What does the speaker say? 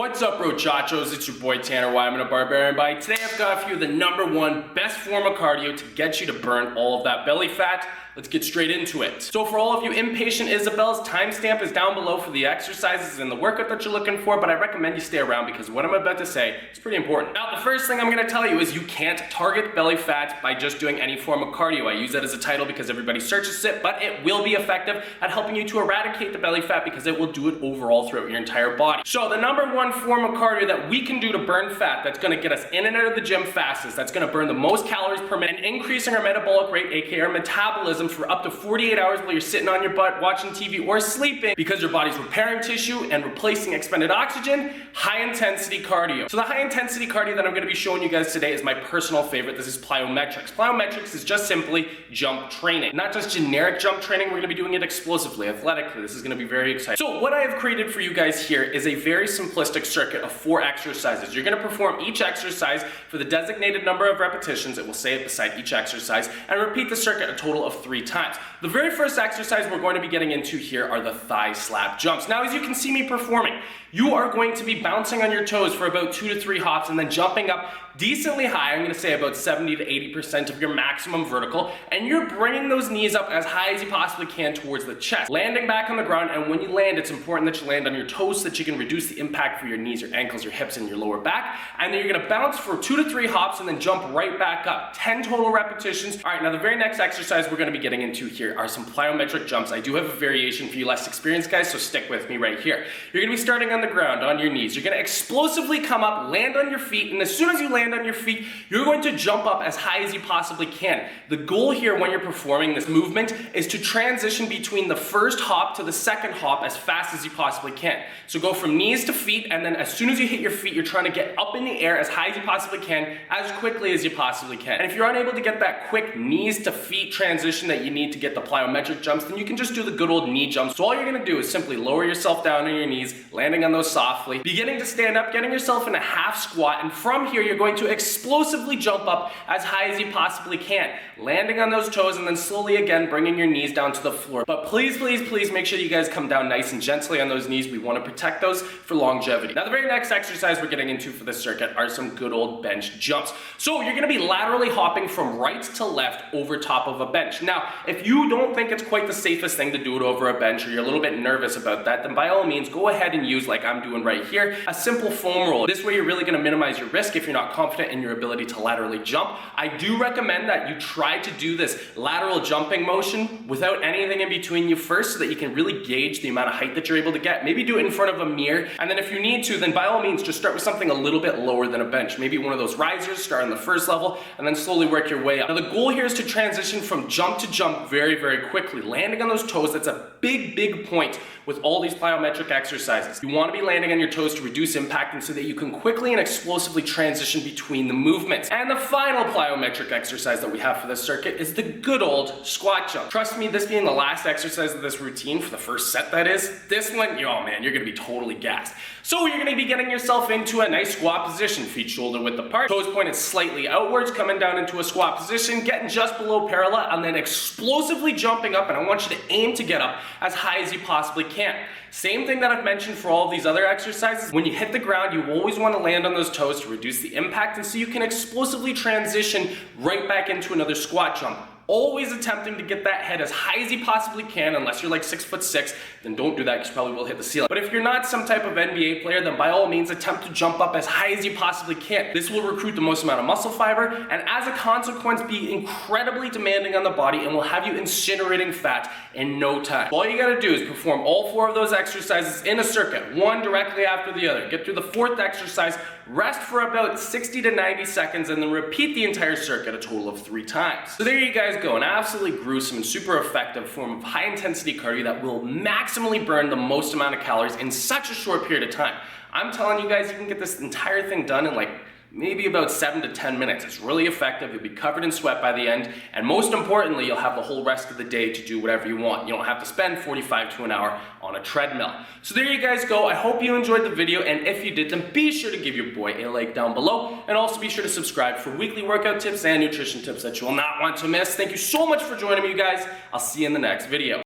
What's up, brochachos? It's your boy Tanner Wideman of BarbarianBody. Today I've got a few of the #1 best form of cardio to get you to burn all of that belly fat. Let's get straight into it. So for all of you impatient Isabels, timestamp is down below for the exercises and the workout that you're looking for, but I recommend you stay around because what I'm about to say is pretty important. Now, the first thing I'm gonna tell you is you can't target belly fat by just doing any form of cardio. I use that as a title because everybody searches it, but it will be effective at helping you to eradicate the belly fat because it will do it overall throughout your entire body. So the #1 form of cardio that we can do to burn fat, that's gonna get us in and out of the gym fastest, that's gonna burn the most calories per minute, and increasing our metabolic rate, aka our metabolism, for up to 48 hours while you're sitting on your butt watching TV or sleeping because your body's repairing tissue and replacing expended oxygen, high intensity cardio. So the high intensity cardio that I'm gonna be showing you guys today is my personal favorite. This is plyometrics. Plyometrics is just simply jump training. Not just generic jump training, we're gonna be doing it explosively, athletically. This is gonna be very exciting. So what I have created for you guys here is a very simplistic circuit of 4 exercises. You're gonna perform each exercise for the designated number of repetitions, it will say it beside each exercise, and repeat the circuit a total of 3 times. The very first exercise we're going to be getting into here are the thigh slap jumps. Now, as you can see me performing, you are going to be bouncing on your toes for about 2 to 3 hops and then jumping up decently high. I'm gonna say about 70 to 80% of your maximum vertical, and you're bringing those knees up as high as you possibly can towards the chest, landing back on the ground. And when you land, it's important that you land on your toes so that you can reduce the impact for your knees, your ankles, your hips, and your lower back. And then you're gonna bounce for 2 to 3 hops and then jump right back up. 10 total repetitions. All right, now the very next exercise we're gonna be getting into here are some plyometric jumps. I do have a variation for you less experienced guys, so stick with me right here. You're gonna be starting on the ground, on your knees. You're gonna explosively come up, land on your feet, and as soon as you land on your feet, you're going to jump up as high as you possibly can. The goal here when you're performing this movement is to transition between the first hop to the second hop as fast as you possibly can. So go from knees to feet, and then as soon as you hit your feet, you're trying to get up in the air as high as you possibly can, as quickly as you possibly can. And if you're unable to get that quick knees to feet transition that you need to get the plyometric jumps, then you can just do the good old knee jumps. So all you're gonna do is simply lower yourself down on your knees, landing on those softly, beginning to stand up, getting yourself in a half squat, and from here you're going to explosively jump up as high as you possibly can, landing on those toes, and then slowly again bringing your knees down to the floor. But please, please, please make sure you guys come down nice and gently on those knees. We want to protect those for longevity. Now the very next exercise we're getting into for this circuit are some good old bench jumps. So you're going to be laterally hopping from right to left over top of a bench. Now, if you don't think it's quite the safest thing to do it over a bench, or you're a little bit nervous about that, then by all means go ahead and use, like I'm doing right here, a simple foam roll. This way you're really going to minimize your risk if you're not confident in your ability to laterally jump. I do recommend that you try to do this lateral jumping motion without anything in between you first so that you can really gauge the amount of height that you're able to get. Maybe do it in front of a mirror, and then if you need to, then by all means just start with something a little bit lower than a bench. Maybe one of those risers, start on the first level, and then slowly work your way up. Now the goal here is to transition from jump to jump very, very quickly. Landing on those toes, that's a big, big point with all these plyometric exercises. You want to be landing on your toes to reduce impact and so that you can quickly and explosively transition between the movements. And the final plyometric exercise that we have for this circuit is the good old squat jump. Trust me, this being the last exercise of this routine for the first set, that is, this one, oh man, you're gonna be totally gassed. So you're gonna be getting yourself into a nice squat position, feet shoulder width apart, toes pointed slightly outwards, coming down into a squat position, getting just below parallel, and then explosively jumping up, and I want you to aim to get up as high as you possibly can. Same thing that I've mentioned for all of these other exercises. When you hit the ground, you always want to land on those toes to reduce the impact, and so you can explosively transition right back into another squat jump. Always attempting to get that head as high as you possibly can. Unless you're like 6'6", then don't do that because you probably will hit the ceiling. But if you're not some type of NBA player, then by all means attempt to jump up as high as you possibly can. This will recruit the most amount of muscle fiber, and as a consequence be incredibly demanding on the body and will have you incinerating fat in no time. All you gotta do is perform all 4 of those exercises in a circuit, one directly after the other. Get through the 4th exercise, rest for about 60 to 90 seconds, and then repeat the entire circuit a total of 3 times. So there you guys go, an absolutely gruesome and super effective form of high intensity cardio that will maximally burn the most amount of calories in such a short period of time. I'm telling you guys, you can get this entire thing done in like maybe about 7 to 10 minutes. It's really effective. You'll be covered in sweat by the end, and most importantly, you'll have the whole rest of the day to do whatever you want. You don't have to spend 45 to an hour on a treadmill. So there you guys go. I hope you enjoyed the video, and if you did, then be sure to give your boy a like down below, and also be sure to subscribe for weekly workout tips and nutrition tips that you will not want to miss. Thank you so much for joining me, you guys. I'll see you in the next video.